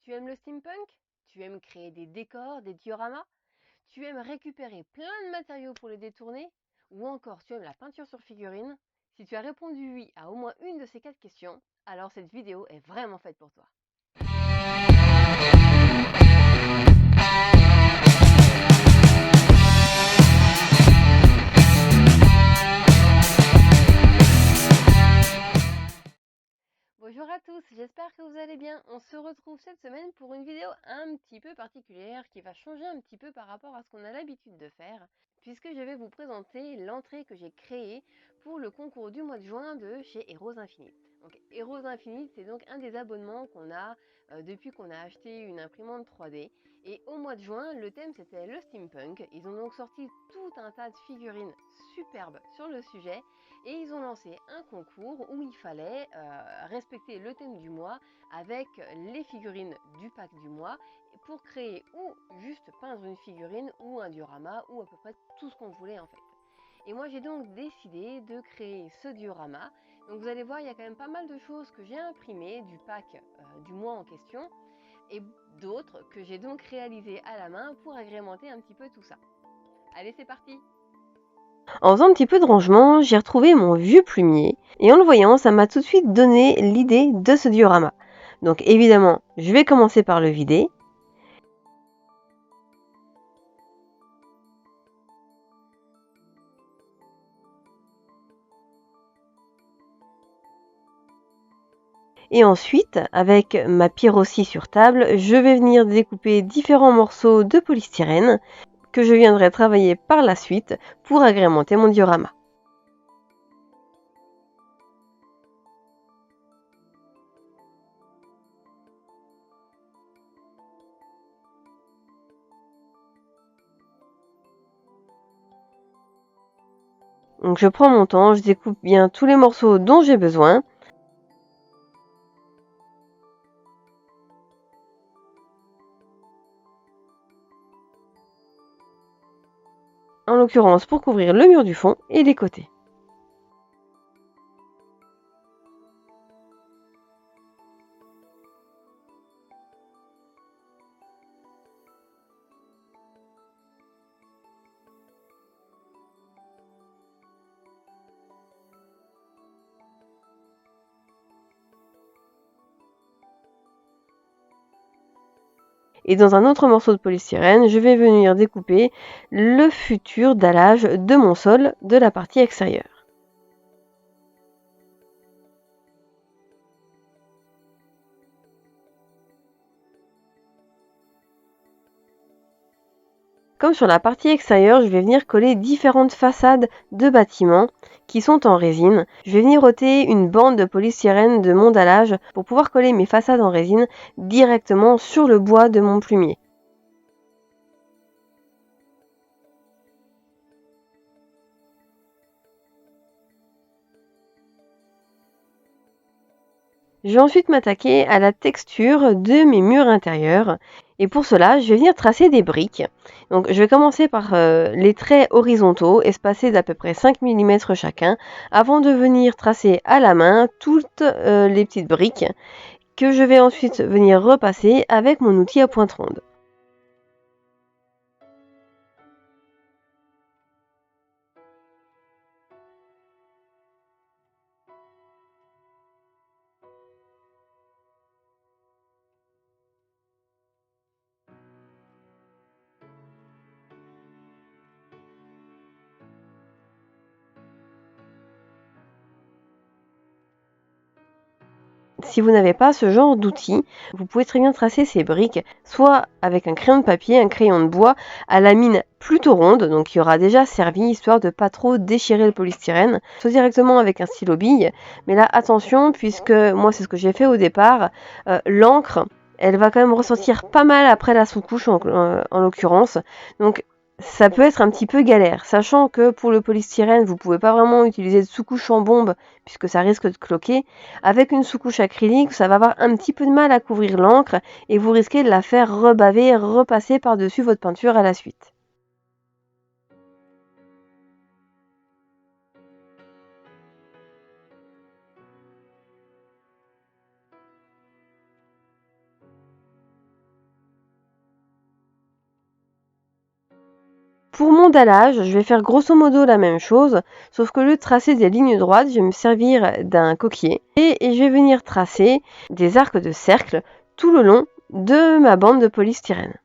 Tu aimes le steampunk? Tu aimes créer des décors, des dioramas? Tu aimes récupérer plein de matériaux pour les détourner? Ou encore tu aimes la peinture sur figurine? Si tu as répondu oui à au moins une de ces 4 questions, alors cette vidéo est vraiment faite pour toi. Bonjour à tous, j'espère que vous allez bien. On se retrouve cette semaine pour une vidéo un petit peu particulière qui va changer un petit peu par rapport à ce qu'on a l'habitude de faire, puisque je vais vous présenter l'entrée que j'ai créée pour le concours du mois de juin de chez Heroes Infinite. Donc Heroes Infinite, c'est donc un des abonnements qu'on a depuis qu'on a acheté une imprimante 3D. Et au mois de juin, le thème c'était le steampunk. Ils ont donc sorti tout un tas de figurines superbes sur le sujet. Et ils ont lancé un concours où il fallait respecter le thème du mois avec les figurines du pack du mois pour créer ou juste peindre une figurine ou un diorama ou à peu près tout ce qu'on voulait en fait. Et moi j'ai donc décidé de créer ce diorama. Donc vous allez voir, il y a quand même pas mal de choses que j'ai imprimées du pack du mois en question et d'autres que j'ai donc réalisées à la main pour agrémenter un petit peu tout ça. Allez, c'est parti! En faisant un petit peu de rangement, j'ai retrouvé mon vieux plumier et en le voyant, ça m'a tout de suite donné l'idée de ce diorama. Donc évidemment, je vais commencer par le vider. Et ensuite, avec ma pyrrhossie sur table, je vais venir découper différents morceaux de polystyrène que je viendrai travailler par la suite pour agrémenter mon diorama. Donc je prends mon temps, je découpe bien tous les morceaux dont j'ai besoin. En l'occurrence pour couvrir le mur du fond et les côtés. Et dans un autre morceau de polystyrène, je vais venir découper le futur dallage de mon sol de la partie extérieure. Comme sur la partie extérieure, je vais venir coller différentes façades de bâtiments qui sont en résine. Je vais venir ôter une bande de polystyrène de mon dallage pour pouvoir coller mes façades en résine directement sur le bois de mon plumier. Je vais ensuite m'attaquer à la texture de mes murs intérieurs et pour cela, je vais venir tracer des briques. Donc je vais commencer par les traits horizontaux espacés d'à peu près 5 mm chacun avant de venir tracer à la main toutes les petites briques que je vais ensuite venir repasser avec mon outil à pointe ronde. Si vous n'avez pas ce genre d'outil, vous pouvez très bien tracer ces briques, soit avec un crayon de papier, un crayon de bois à la mine plutôt ronde, donc qui aura déjà servi, histoire de pas trop déchirer le polystyrène, soit directement avec un stylo bille. Mais là, attention, puisque moi c'est ce que j'ai fait au départ, l'encre, elle va quand même ressortir pas mal après la sous-couche en l'occurrence. Donc ça peut être un petit peu galère, sachant que pour le polystyrène, vous pouvez pas vraiment utiliser de sous-couche en bombe, puisque ça risque de cloquer. Avec une sous-couche acrylique, ça va avoir un petit peu de mal à couvrir l'encre et vous risquez de la faire rebaver, repasser par-dessus votre peinture à la suite. Pour mon dallage, je vais faire grosso modo la même chose, sauf que au lieu de tracer des lignes droites, je vais me servir d'un coquillet et je vais venir tracer des arcs de cercle tout le long de ma bande de polystyrène.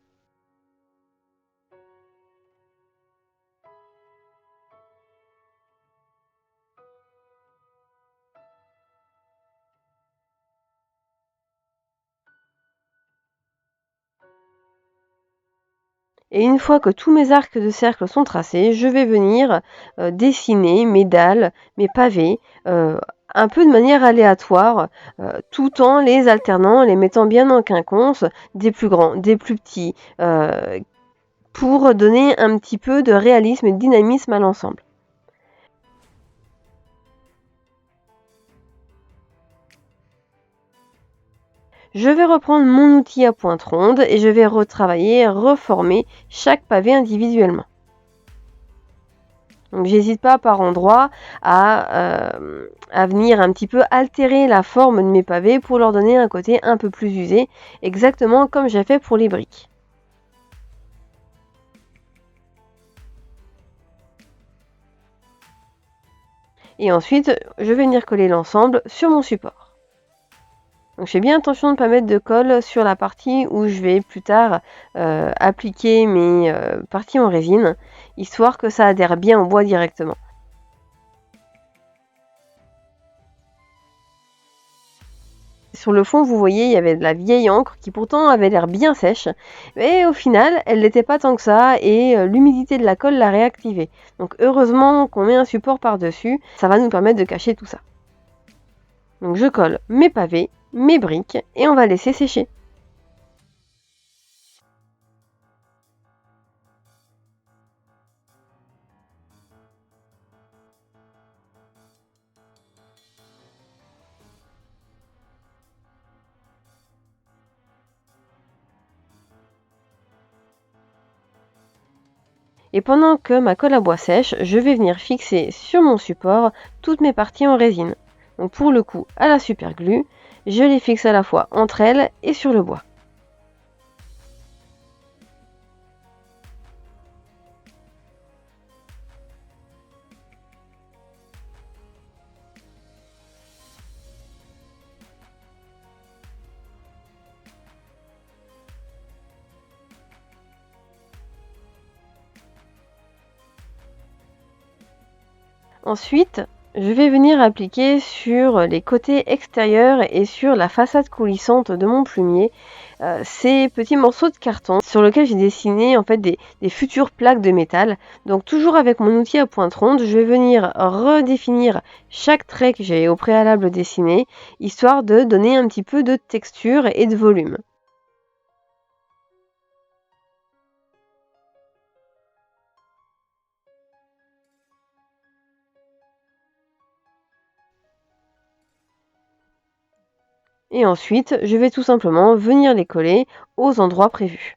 Et une fois que tous mes arcs de cercle sont tracés, je vais venir dessiner mes dalles, mes pavés, un peu de manière aléatoire, tout en les alternant, les mettant bien en quinconce, des plus grands, des plus petits, pour donner un petit peu de réalisme et de dynamisme à l'ensemble. Je vais reprendre mon outil à pointe ronde et je vais retravailler, reformer chaque pavé individuellement. Donc j'hésite pas par endroit à venir un petit peu altérer la forme de mes pavés pour leur donner un côté un peu plus usé, exactement comme j'ai fait pour les briques. Et ensuite, je vais venir coller l'ensemble sur mon support. Donc je fais bien attention de ne pas mettre de colle sur la partie où je vais plus tard appliquer mes parties en résine, histoire que ça adhère bien au bois directement. Sur le fond, vous voyez, il y avait de la vieille encre qui pourtant avait l'air bien sèche, mais au final, elle n'était pas tant que ça et l'humidité de la colle l'a réactivée. Donc heureusement qu'on met un support par-dessus, ça va nous permettre de cacher tout ça. Donc je colle mes pavés, mes briques et on va laisser sécher. Et pendant que ma colle à bois sèche, je vais venir fixer sur mon support toutes mes parties en résine. Donc pour le coup, à la super glue, je les fixe à la fois entre elles et sur le bois. Ensuite, je vais venir appliquer sur les côtés extérieurs et sur la façade coulissante de mon plumier ces petits morceaux de carton sur lesquels j'ai dessiné en fait des futures plaques de métal. Donc toujours avec mon outil à pointe ronde, je vais venir redéfinir chaque trait que j'ai au préalable dessiné, histoire de donner un petit peu de texture et de volume. Et ensuite, je vais tout simplement venir les coller aux endroits prévus.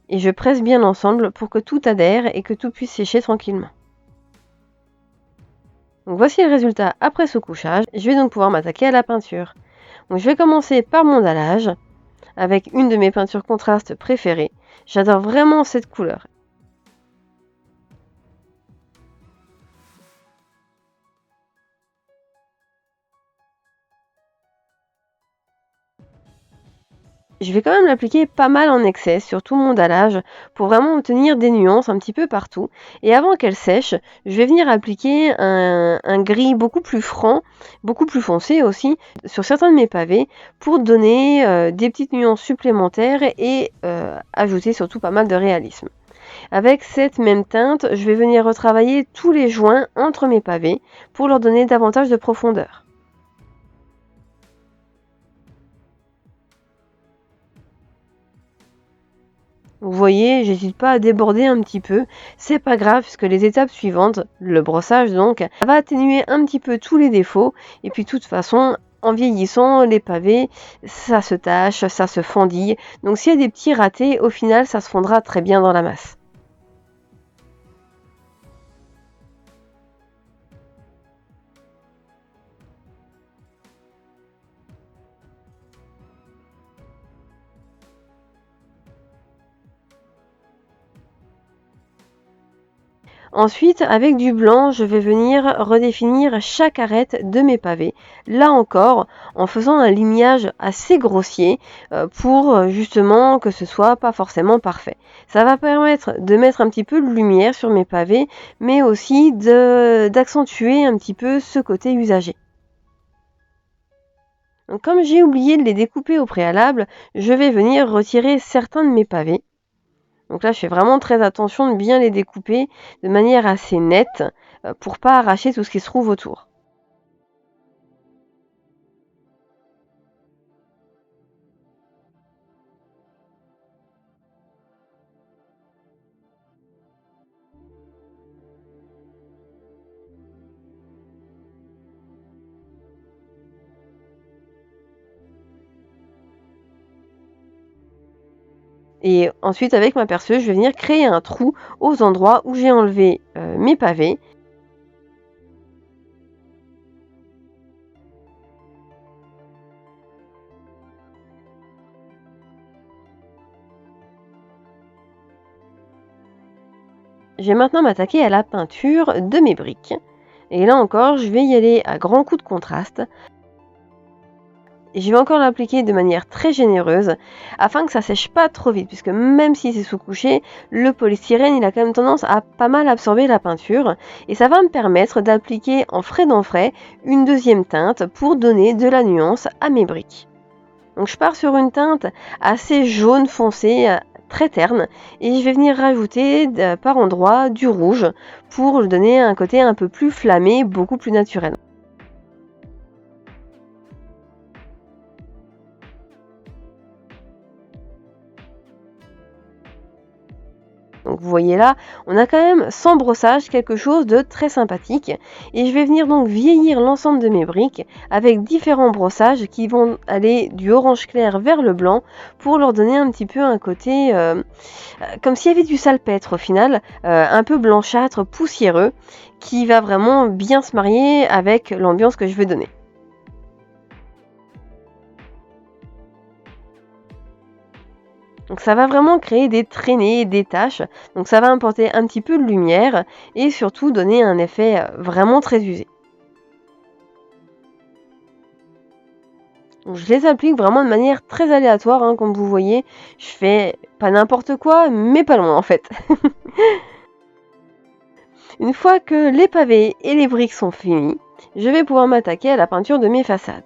Et je presse bien l'ensemble pour que tout adhère et que tout puisse sécher tranquillement. Donc voici le résultat après ce couchage. Je vais donc pouvoir m'attaquer à la peinture. Donc je vais commencer par mon dallage avec une de mes peintures contrastes préférées. J'adore vraiment cette couleur. Je vais quand même l'appliquer pas mal en excès sur tout mon dallage pour vraiment obtenir des nuances un petit peu partout. Et avant qu'elle sèche, je vais venir appliquer un gris beaucoup plus franc, beaucoup plus foncé aussi, sur certains de mes pavés pour donner des petites nuances supplémentaires et ajouter surtout pas mal de réalisme. Avec cette même teinte, je vais venir retravailler tous les joints entre mes pavés pour leur donner davantage de profondeur. Vous voyez, j'hésite pas à déborder un petit peu, c'est pas grave puisque les étapes suivantes, le brossage donc, ça va atténuer un petit peu tous les défauts et puis de toute façon, en vieillissant, les pavés, ça se tache, ça se fendille, donc s'il y a des petits ratés, au final, ça se fondra très bien dans la masse. Ensuite, avec du blanc, je vais venir redéfinir chaque arête de mes pavés. Là encore, en faisant un lignage assez grossier pour justement que ce soit pas forcément parfait. Ça va permettre de mettre un petit peu de lumière sur mes pavés, mais aussi d'accentuer un petit peu ce côté usagé. Donc, comme j'ai oublié de les découper au préalable, je vais venir retirer certains de mes pavés. Donc là, je fais vraiment très attention de bien les découper de manière assez nette pour pas arracher tout ce qui se trouve autour. Et ensuite, avec ma perceuse, je vais venir créer un trou aux endroits où j'ai enlevé mes pavés. Je vais maintenant m'attaquer à la peinture de mes briques. Et là encore, je vais y aller à grands coups de contraste. Et je vais encore l'appliquer de manière très généreuse afin que ça sèche pas trop vite, puisque même si c'est sous-couché, le polystyrène il a quand même tendance à pas mal absorber la peinture et ça va me permettre d'appliquer en frais d'en frais une deuxième teinte pour donner de la nuance à mes briques. Donc je pars sur une teinte assez jaune foncé, très terne, et je vais venir rajouter par endroits du rouge pour lui donner un côté un peu plus flammé, beaucoup plus naturel. Donc vous voyez là, on a quand même sans brossage quelque chose de très sympathique. Et je vais venir donc vieillir l'ensemble de mes briques avec différents brossages qui vont aller du orange clair vers le blanc pour leur donner un petit peu un côté comme s'il y avait du salpêtre au final, un peu blanchâtre, poussiéreux, qui va vraiment bien se marier avec l'ambiance que je veux donner. Donc ça va vraiment créer des traînées, des taches. Donc ça va apporter un petit peu de lumière et surtout donner un effet vraiment très usé. Donc je les applique vraiment de manière très aléatoire, hein, comme vous voyez. Je fais pas n'importe quoi, mais pas loin en fait. Une fois que les pavés et les briques sont finis, je vais pouvoir m'attaquer à la peinture de mes façades.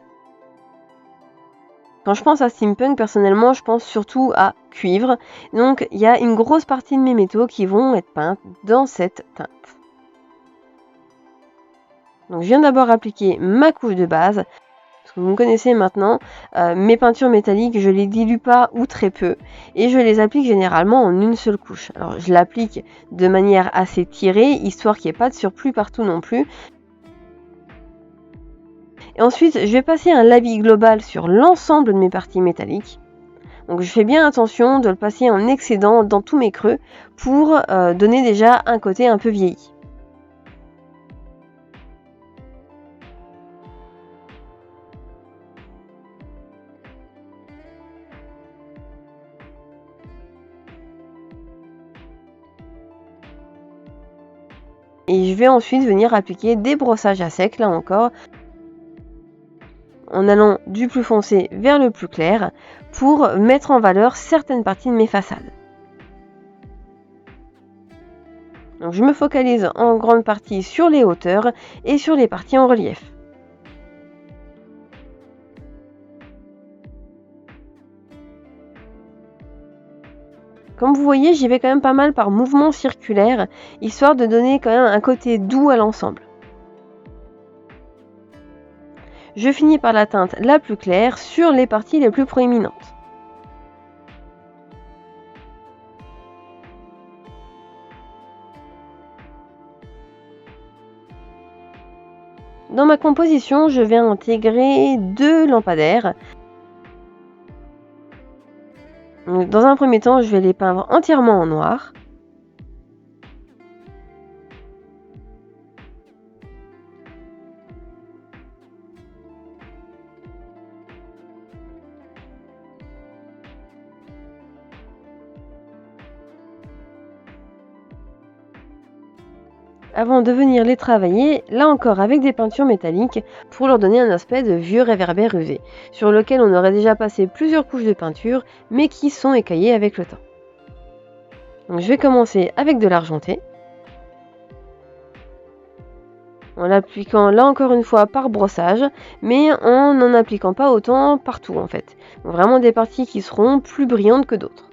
Quand je pense à steampunk, personnellement, je pense surtout à cuivre. Donc, il y a une grosse partie de mes métaux qui vont être peints dans cette teinte. Donc, je viens d'abord appliquer ma couche de base. Parce que vous me connaissez maintenant, mes peintures métalliques, je les dilue pas ou très peu. Et je les applique généralement en une seule couche. Alors, je l'applique de manière assez tirée, histoire qu'il n'y ait pas de surplus partout non plus. Et ensuite, je vais passer un lavis global sur l'ensemble de mes parties métalliques. Donc je fais bien attention de le passer en excédent dans tous mes creux pour donner déjà un côté un peu vieilli. Et je vais ensuite venir appliquer des brossages à sec, là encore, en allant du plus foncé vers le plus clair pour mettre en valeur certaines parties de mes façades. Donc je me focalise en grande partie sur les hauteurs et sur les parties en relief. Comme vous voyez, j'y vais quand même pas mal par mouvement circulaire, histoire de donner quand même un côté doux à l'ensemble. Je finis par la teinte la plus claire sur les parties les plus proéminentes. Dans ma composition, je vais intégrer 2 lampadaires. Dans un premier temps, je vais les peindre entièrement en noir. Avant de venir les travailler, là encore avec des peintures métalliques, pour leur donner un aspect de vieux réverbère usé, sur lequel on aurait déjà passé plusieurs couches de peinture, mais qui sont écaillés avec le temps. Donc je vais commencer avec de l'argenté, en l'appliquant là encore une fois par brossage, mais en n'en appliquant pas autant partout en fait. Donc vraiment des parties qui seront plus brillantes que d'autres.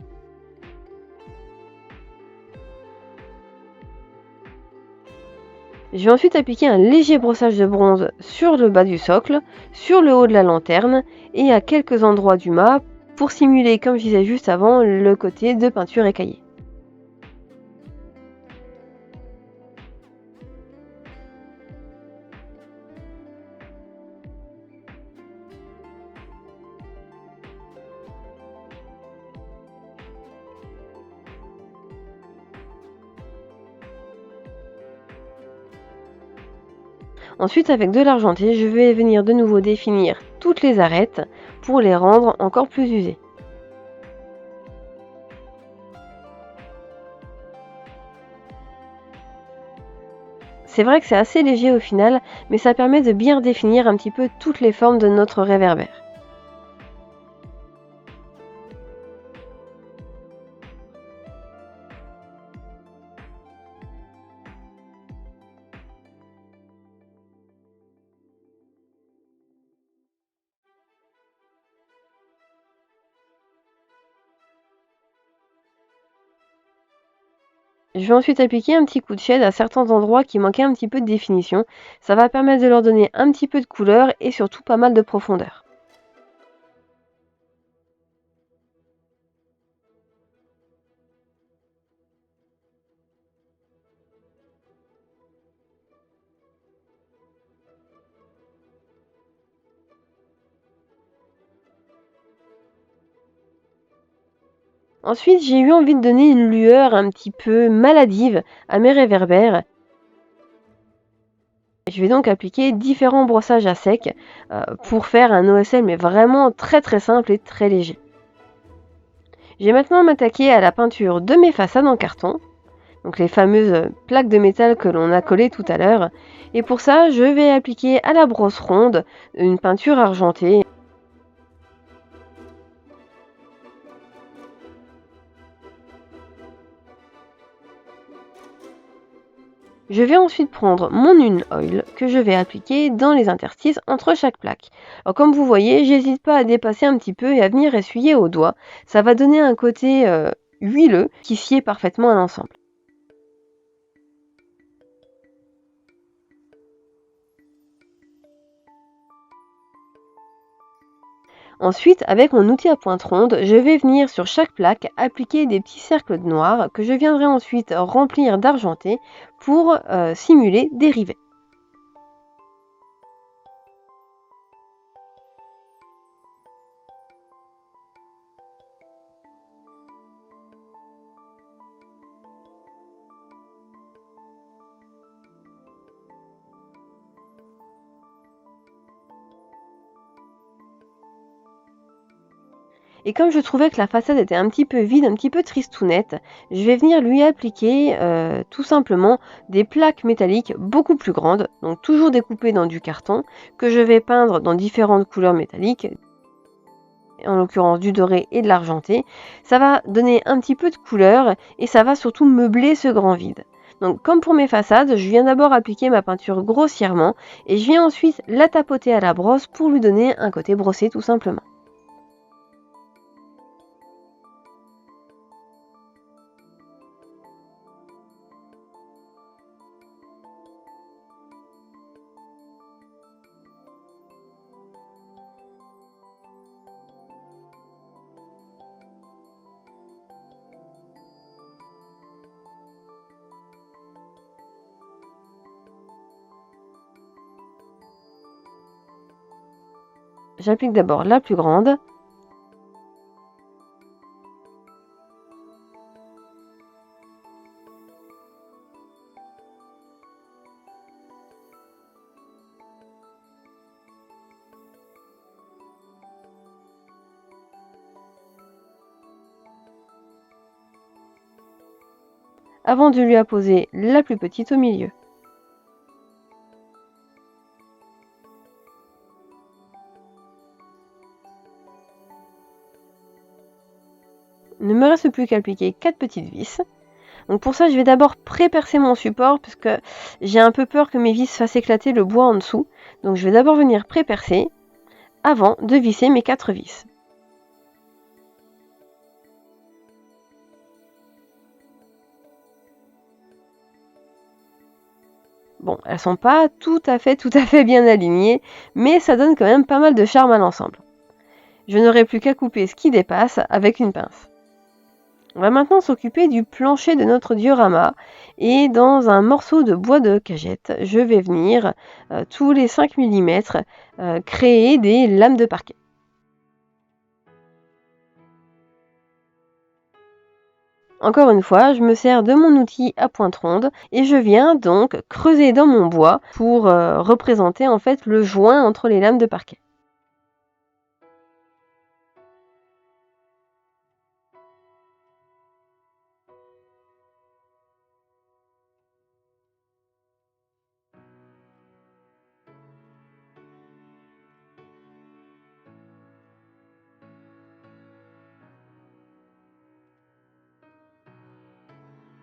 Je vais ensuite appliquer un léger brossage de bronze sur le bas du socle, sur le haut de la lanterne et à quelques endroits du mât pour simuler, comme je disais juste avant, le côté de peinture écaillée. Ensuite, avec de l'argenté, je vais venir de nouveau définir toutes les arêtes pour les rendre encore plus usées. C'est vrai que c'est assez léger au final, mais ça permet de bien définir un petit peu toutes les formes de notre réverbère. Je vais ensuite appliquer un petit coup de shade à certains endroits qui manquaient un petit peu de définition. Ça va permettre de leur donner un petit peu de couleur et surtout pas mal de profondeur. Ensuite, j'ai eu envie de donner une lueur un petit peu maladive à mes réverbères. Je vais donc appliquer différents brossages à sec pour faire un OSL mais vraiment très très simple et très léger. Je vais maintenant m'attaquer à la peinture de mes façades en carton, donc les fameuses plaques de métal que l'on a collées tout à l'heure. Et pour ça, je vais appliquer à la brosse ronde une peinture argentée. Je vais ensuite prendre mon Une Oil que je vais appliquer dans les interstices entre chaque plaque. Alors comme vous voyez, j'hésite pas à dépasser un petit peu et à venir essuyer au doigt. Ça va donner un côté huileux qui sied parfaitement à l'ensemble. Ensuite, avec mon outil à pointe ronde, je vais venir sur chaque plaque appliquer des petits cercles de noir que je viendrai ensuite remplir d'argenté pour simuler des rivets. Et comme je trouvais que la façade était un petit peu vide, un petit peu tristounette, je vais venir lui appliquer tout simplement des plaques métalliques beaucoup plus grandes, donc toujours découpées dans du carton, que je vais peindre dans différentes couleurs métalliques, en l'occurrence du doré et de l'argenté. Ça va donner un petit peu de couleur et ça va surtout meubler ce grand vide. Donc comme pour mes façades, je viens d'abord appliquer ma peinture grossièrement et je viens ensuite la tapoter à la brosse pour lui donner un côté brossé tout simplement. J'applique d'abord la plus grande. Avant de lui apposer la plus petite au milieu. Il ne me reste plus qu'à appliquer 4 petites vis. Donc pour ça, je vais d'abord pré-percer mon support parce que j'ai un peu peur que mes vis fassent éclater le bois en dessous. Donc je vais d'abord venir pré-percer avant de visser mes 4 vis. Bon, elles sont pas tout à fait bien alignées, mais ça donne quand même pas mal de charme à l'ensemble. Je n'aurai plus qu'à couper ce qui dépasse avec une pince. On va maintenant s'occuper du plancher de notre diorama et dans un morceau de bois de cagette, je vais venir tous les 5 mm créer des lames de parquet. Encore une fois, je me sers de mon outil à pointe ronde et je viens donc creuser dans mon bois pour représenter en fait le joint entre les lames de parquet.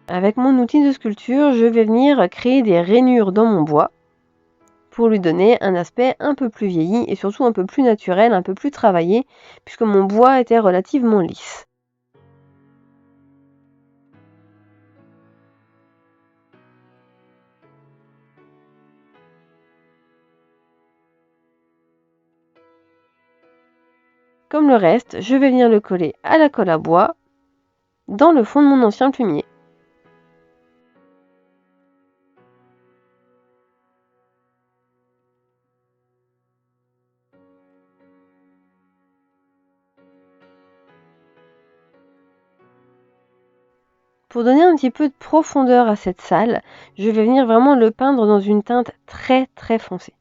Avec mon outil de sculpture, je vais venir créer des rainures dans mon bois pour lui donner un aspect un peu plus vieilli et surtout un peu plus naturel, un peu plus travaillé, puisque mon bois était relativement lisse. Comme le reste, je vais venir le coller à la colle à bois dans le fond de mon ancien plumier. Pour donner un petit peu de profondeur à cette salle, je vais venir vraiment le peindre dans une teinte très foncée.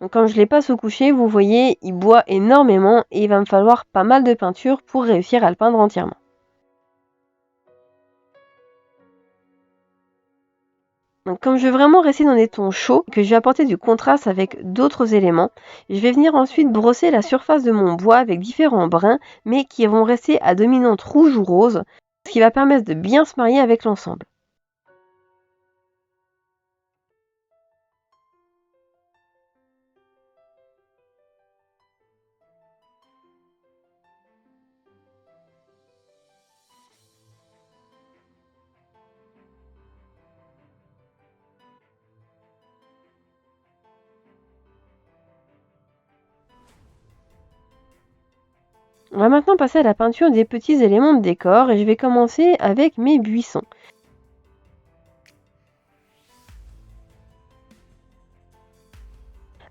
Donc, comme je ne l'ai pas sous-couché, vous voyez, il boit énormément et il va me falloir pas mal de peinture pour réussir à le peindre entièrement. Donc, comme je veux vraiment rester dans des tons chauds, que je vais apporter du contraste avec d'autres éléments, je vais venir ensuite brosser la surface de mon bois avec différents brins, mais qui vont rester à dominante rouge ou rose, ce qui va permettre de bien se marier avec l'ensemble. On va maintenant passer à la peinture des petits éléments de décor et je vais commencer avec mes buissons.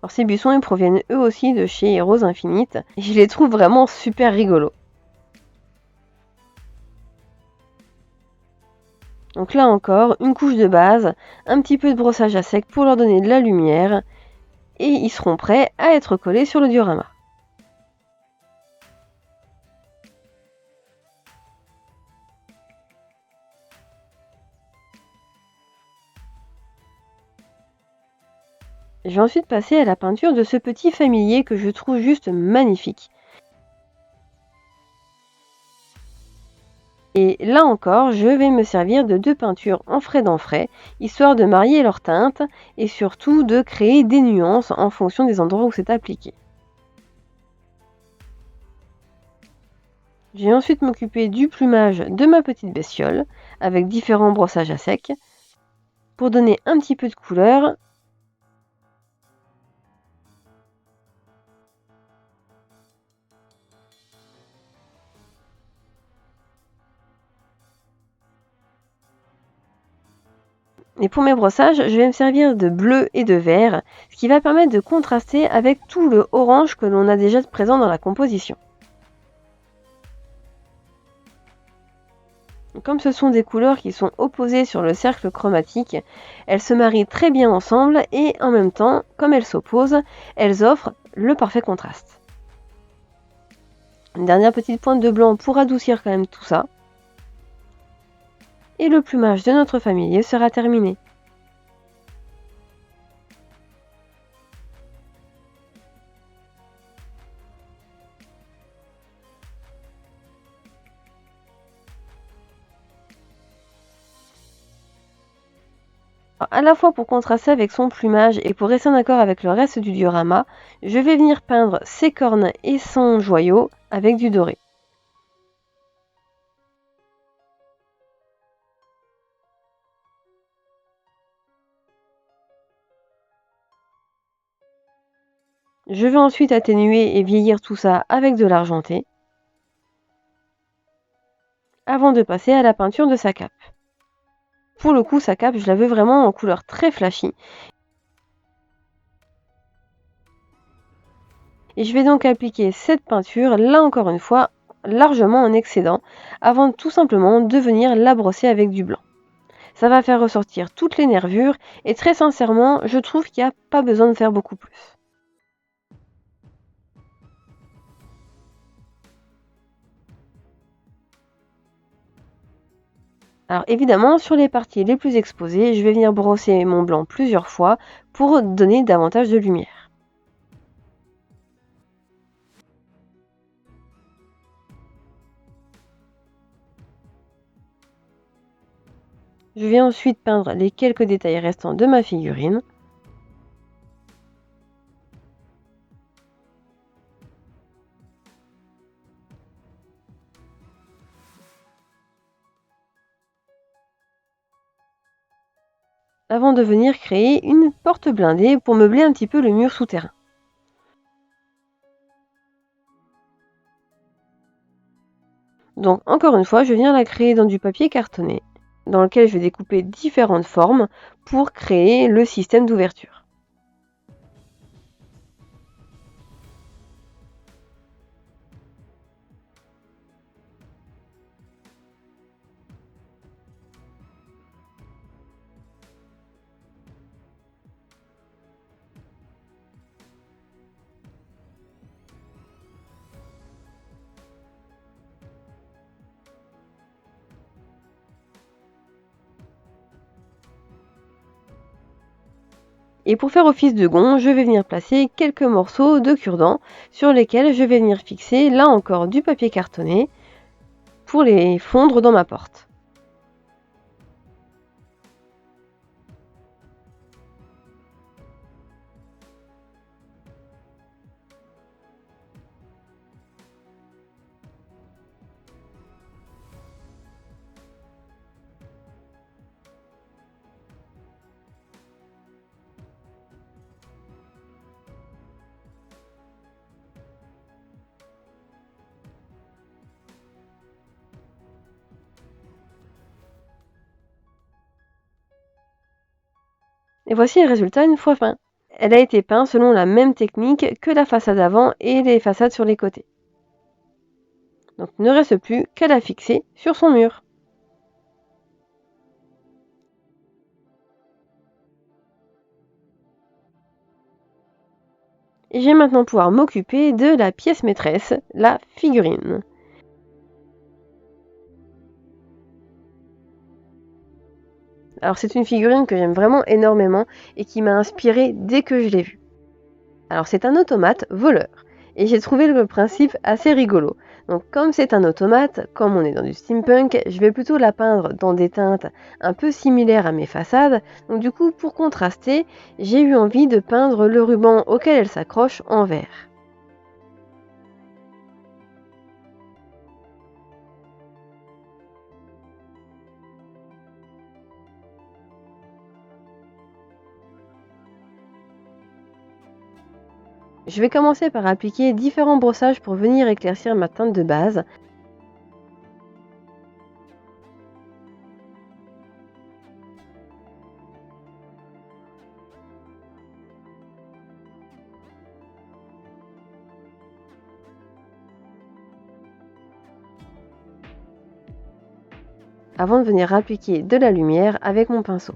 Alors ces buissons, ils proviennent eux aussi de chez Rose Infinite et je les trouve vraiment super rigolos. Donc là encore, une couche de base, un petit peu de brossage à sec pour leur donner de la lumière et ils seront prêts à être collés sur le diorama. Je vais ensuite passer à la peinture de ce petit familier que je trouve juste magnifique. Et là encore, je vais me servir de 2 peintures en frais d'enfrais, histoire de marier leurs teintes et surtout de créer des nuances en fonction des endroits où c'est appliqué. Je vais ensuite m'occuper du plumage de ma petite bestiole avec différents brossages à sec pour donner un petit peu de couleur. Et pour mes brossages, je vais me servir de bleu et de vert, ce qui va permettre de contraster avec tout le orange que l'on a déjà présent dans la composition. Comme ce sont des couleurs qui sont opposées sur le cercle chromatique, elles se marient très bien ensemble et en même temps, comme elles s'opposent, elles offrent le parfait contraste. Une dernière petite pointe de blanc pour adoucir quand même tout ça. Et le plumage de notre familier sera terminé. À la fois pour contraster avec son plumage et pour rester en accord avec le reste du diorama, je vais venir peindre ses cornes et son joyau avec du doré. Je vais ensuite atténuer et vieillir tout ça avec de l'argenté, avant de passer à la peinture de sa cape. Pour le coup, sa cape, je la veux vraiment en couleur très flashy. Et je vais donc appliquer cette peinture, là encore une fois, largement en excédent, avant tout simplement de venir la brosser avec du blanc. Ça va faire ressortir toutes les nervures et très sincèrement, je trouve qu'il n'y a pas besoin de faire beaucoup plus. Alors évidemment, sur les parties les plus exposées, je vais venir brosser mon blanc plusieurs fois pour donner davantage de lumière. Je vais ensuite peindre les quelques détails restants de ma figurine. Avant de venir créer une porte blindée pour meubler un petit peu le mur souterrain. Donc encore une fois, je viens la créer dans du papier cartonné, dans lequel je vais découper différentes formes pour créer le système d'ouverture. Et pour faire office de gond, je vais venir placer quelques morceaux de cure-dent sur lesquels je vais venir fixer là encore du papier cartonné pour les fondre dans ma porte. Et voici le résultat une fois peint. Elle a été peinte selon la même technique que la façade avant et les façades sur les côtés. Donc il ne reste plus qu'à la fixer sur son mur. Et je vais maintenant pouvoir m'occuper de la pièce maîtresse, la figurine. Alors c'est une figurine que j'aime vraiment énormément et qui m'a inspirée dès que je l'ai vue. Alors c'est un automate voleur et j'ai trouvé le principe assez rigolo. Donc comme c'est un automate, comme on est dans du steampunk, je vais plutôt la peindre dans des teintes un peu similaires à mes façades. Donc du coup pour contraster, j'ai eu envie de peindre le ruban auquel elle s'accroche en vert. Je vais commencer par appliquer différents brossages pour venir éclaircir ma teinte de base. avant de venir appliquer de la lumière avec mon pinceau.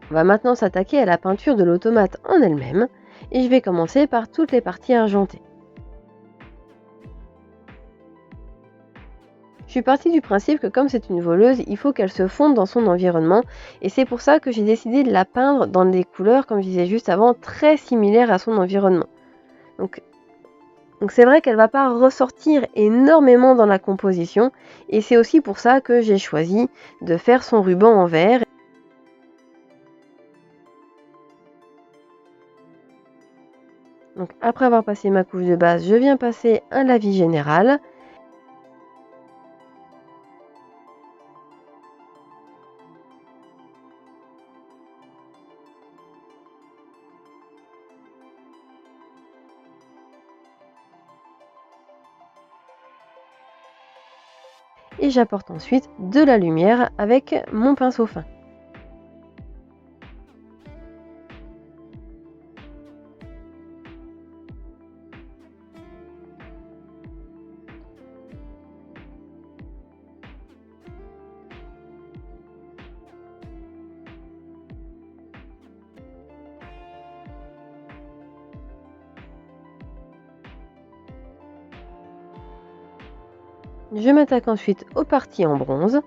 On va maintenant s'attaquer à la peinture de l'automate en elle-même et je vais commencer par toutes les parties argentées. Je suis partie du principe que comme c'est une voleuse, il faut qu'elle se fonde dans son environnement et c'est pour ça que j'ai décidé de la peindre dans des couleurs, comme je disais juste avant, très similaires à son environnement. Donc c'est vrai qu'elle ne va pas ressortir énormément dans la composition et c'est aussi pour ça que j'ai choisi de faire son ruban en vert. Donc après avoir passé ma couche de base, je viens passer un lavis général. Et j'apporte ensuite de la lumière avec mon pinceau fin. Je m'attaque ensuite aux parties en bronze.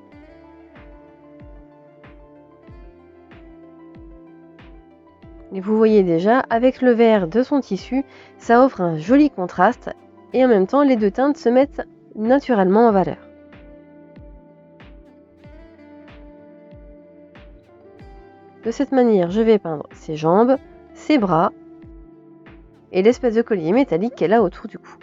Et vous voyez déjà, avec le vert de son tissu, ça offre un joli contraste et en même temps les deux teintes se mettent naturellement en valeur. De cette manière, je vais peindre ses jambes, ses bras et l'espèce de collier métallique qu'elle a autour du cou.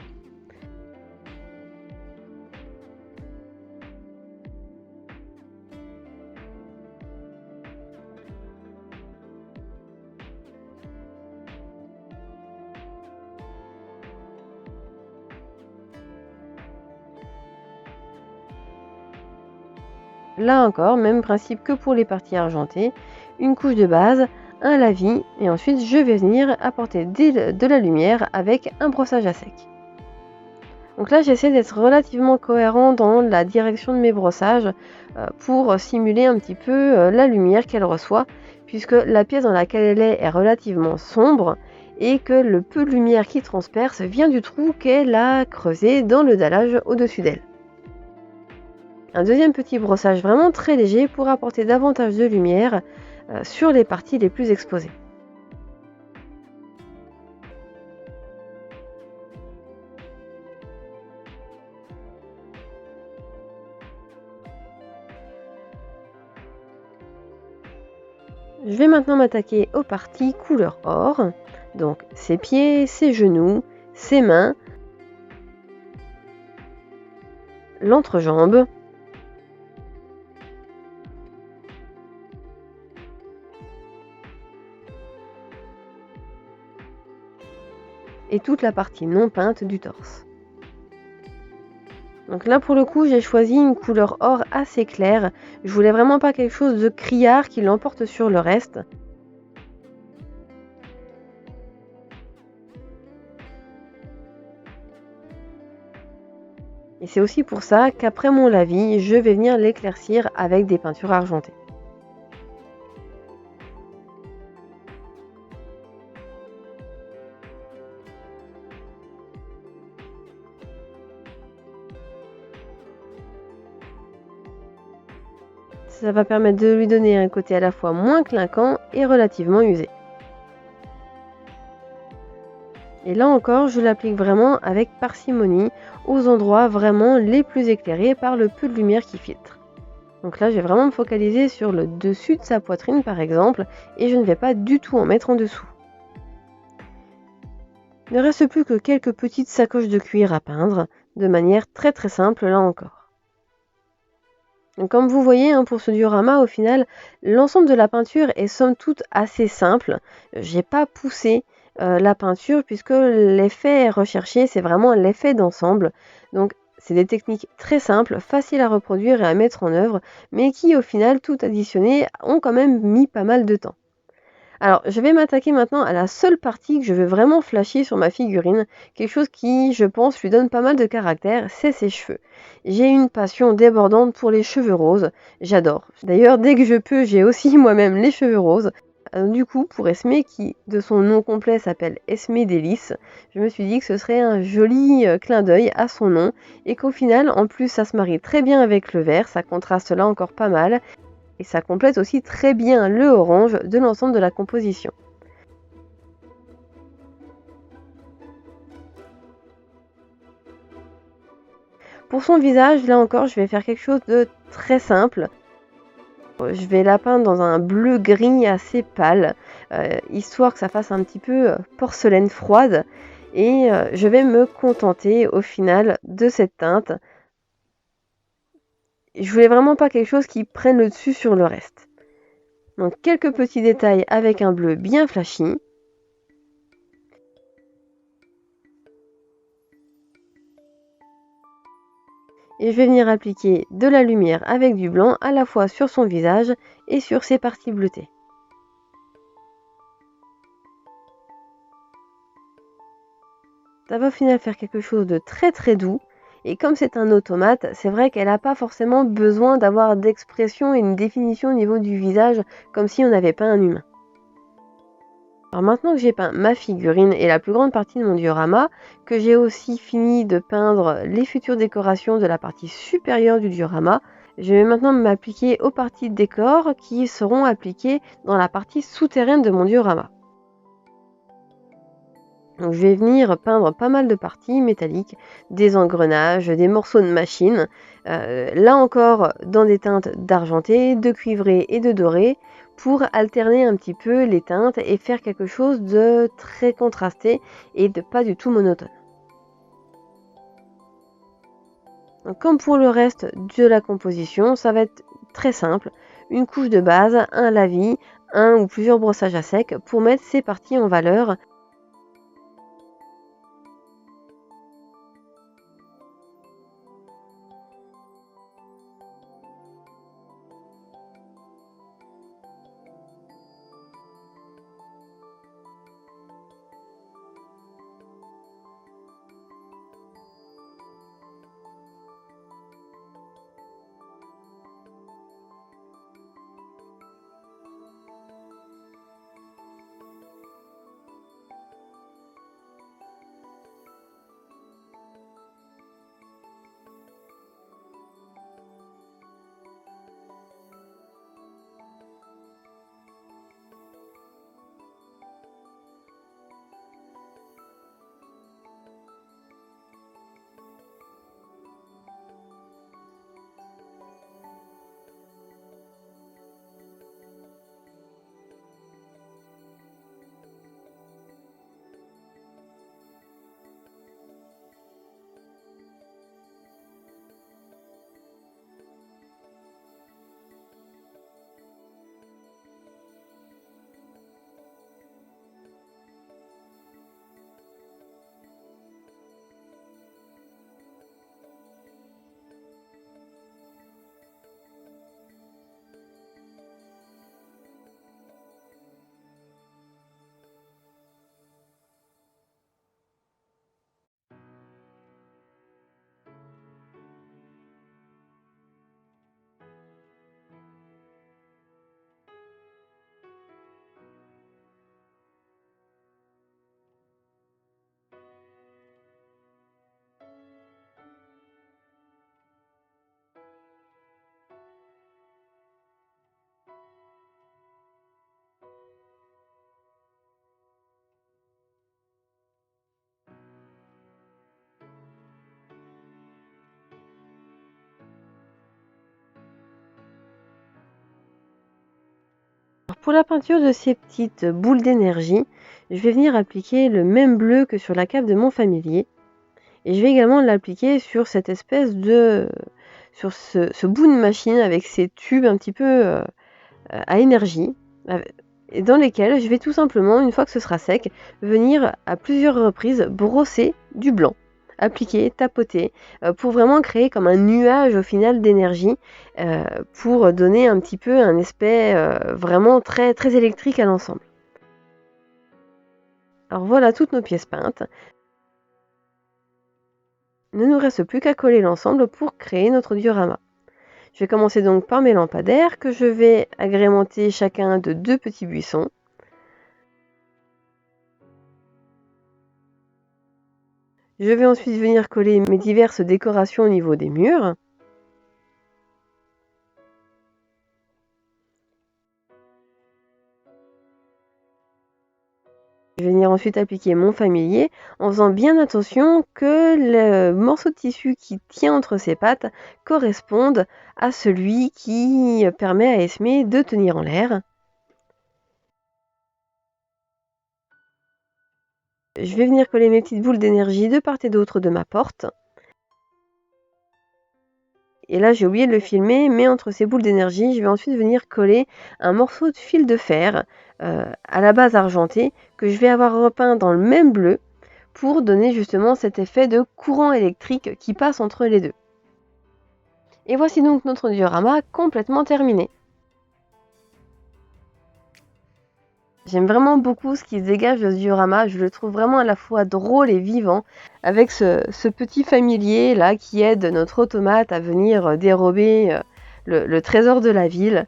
Là encore, même principe que pour les parties argentées, une couche de base, un lavis et ensuite je vais venir apporter de la lumière avec un brossage à sec. Donc là j'essaie d'être relativement cohérent dans la direction de mes brossages pour simuler un petit peu la lumière qu'elle reçoit puisque la pièce dans laquelle elle est relativement sombre et que le peu de lumière qui transperce vient du trou qu'elle a creusé dans le dallage au-dessus d'elle. Un deuxième petit brossage vraiment très léger pour apporter davantage de lumière sur les parties les plus exposées. Je vais maintenant m'attaquer aux parties couleur or, donc ses pieds, ses genoux, ses mains, l'entrejambe, et toute la partie non peinte du torse. Donc là pour le coup j'ai choisi une couleur or assez claire, je voulais vraiment pas quelque chose de criard qui l'emporte sur le reste. Et c'est aussi pour ça qu'après mon lavis, je vais venir l'éclaircir avec des peintures argentées. Ça va permettre de lui donner un côté à la fois moins clinquant et relativement usé. Et là encore, je l'applique vraiment avec parcimonie aux endroits vraiment les plus éclairés par le peu de lumière qui filtre. Donc là, je vais vraiment me focaliser sur le dessus de sa poitrine par exemple, et je ne vais pas du tout en mettre en dessous. Il ne reste plus que quelques petites sacoches de cuir à peindre, de manière très simple là encore. Donc, comme vous voyez, pour ce diorama, au final, l'ensemble de la peinture est somme toute assez simple. J'ai pas poussé la peinture, puisque l'effet recherché, c'est vraiment l'effet d'ensemble. Donc c'est des techniques très simples, faciles à reproduire et à mettre en œuvre, mais qui au final, tout additionné, ont quand même mis pas mal de temps. Alors, je vais m'attaquer maintenant à la seule partie que je veux vraiment flasher sur ma figurine, quelque chose qui, je pense, lui donne pas mal de caractère, c'est ses cheveux. J'ai une passion débordante pour les cheveux roses, j'adore. D'ailleurs, dès que je peux, j'ai aussi moi-même les cheveux roses. Du coup, pour Esmé, qui de son nom complet s'appelle Esmé Délice, je me suis dit que ce serait un joli clin d'œil à son nom, et qu'au final, en plus, ça se marie très bien avec le vert, ça contraste là encore pas mal, et ça complète aussi très bien le orange de l'ensemble de la composition. Pour son visage, là encore, je vais faire quelque chose de très simple. Je vais la peindre dans un bleu gris assez pâle, histoire que ça fasse un petit peu porcelaine froide. Et je vais me contenter au final de cette teinte. Je voulais vraiment pas quelque chose qui prenne le dessus sur le reste. Donc quelques petits détails avec un bleu bien flashy. Et je vais venir appliquer de la lumière avec du blanc à la fois sur son visage et sur ses parties bleutées. Ça va au final faire quelque chose de très très doux. Et comme c'est un automate, c'est vrai qu'elle n'a pas forcément besoin d'avoir d'expression et une définition au niveau du visage comme si on n'avait pas un humain. Alors maintenant que j'ai peint ma figurine et la plus grande partie de mon diorama, que j'ai aussi fini de peindre les futures décorations de la partie supérieure du diorama, je vais maintenant m'appliquer aux parties de décor qui seront appliquées dans la partie souterraine de mon diorama. Donc je vais venir peindre pas mal de parties métalliques, des engrenages, des morceaux de machine, là encore dans des teintes d'argenté, de cuivré et de doré, pour alterner un petit peu les teintes et faire quelque chose de très contrasté et de pas du tout monotone. Donc, comme pour le reste de la composition, ça va être très simple. Une couche de base, un lavis, un ou plusieurs brossages à sec pour mettre ces parties en valeur. Pour la peinture de ces petites boules d'énergie, je vais venir appliquer le même bleu que sur la cape de mon familier. Et je vais également l'appliquer sur cette espèce de... sur ce bout de machine avec ces tubes un petit peu à énergie. et dans lesquels je vais tout simplement, une fois que ce sera sec, venir à plusieurs reprises brosser du blanc. Appliquer, tapoter, pour vraiment créer comme un nuage au final d'énergie, pour donner un petit peu un aspect vraiment très, très électrique à l'ensemble. Alors voilà toutes nos pièces peintes. Il ne nous reste plus qu'à coller l'ensemble pour créer notre diorama. Je vais commencer donc par mes lampadaires que je vais agrémenter chacun de 2 petits buissons. Je vais ensuite venir coller mes diverses décorations au niveau des murs. Je vais venir ensuite appliquer mon familier en faisant bien attention que le morceau de tissu qui tient entre ses pattes corresponde à celui qui permet à Esmé de tenir en l'air. Je vais venir coller mes petites boules d'énergie de part et d'autre de ma porte. Et là, j'ai oublié de le filmer, mais entre ces boules d'énergie, je vais ensuite venir coller un morceau de fil de fer à la base argentée que je vais avoir repeint dans le même bleu pour donner justement cet effet de courant électrique qui passe entre les deux. Et voici donc notre diorama complètement terminé. J'aime vraiment beaucoup ce qui se dégage de ce diorama, je le trouve vraiment à la fois drôle et vivant, avec ce petit familier là qui aide notre automate à venir dérober le trésor de la ville.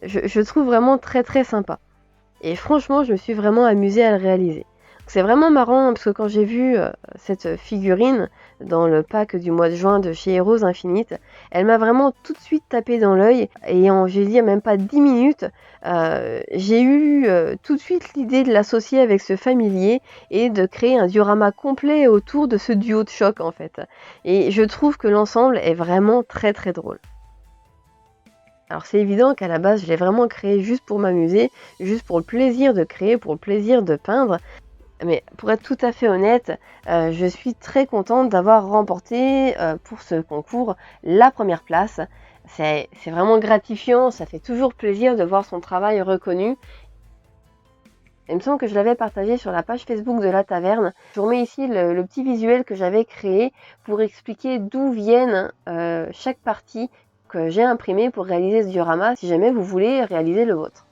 Je trouve vraiment très très sympa. Et franchement, je me suis vraiment amusée à le réaliser. C'est vraiment marrant parce que quand j'ai vu cette figurine dans le pack du mois de juin de chez Heroes Infinite, elle m'a vraiment tout de suite tapé dans l'œil et j'ai dit même pas 10 minutes, j'ai eu tout de suite l'idée de l'associer avec ce familier et de créer un diorama complet autour de ce duo de choc en fait. Et je trouve que l'ensemble est vraiment très très drôle. Alors c'est évident qu'à la base je l'ai vraiment créé juste pour m'amuser, juste pour le plaisir de créer, pour le plaisir de peindre. Mais pour être tout à fait honnête, je suis très contente d'avoir remporté pour ce concours la première place. C'est vraiment gratifiant, ça fait toujours plaisir de voir son travail reconnu. Il me semble que je l'avais partagé sur la page Facebook de la taverne. Je vous remets ici le petit visuel que j'avais créé pour expliquer d'où viennent chaque partie que j'ai imprimée pour réaliser ce diorama, si jamais vous voulez réaliser le vôtre.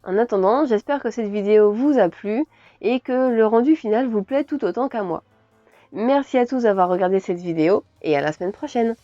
En attendant, j'espère que cette vidéo vous a plu et que le rendu final vous plaît tout autant qu'à moi. Merci à tous d'avoir regardé cette vidéo et à la semaine prochaine.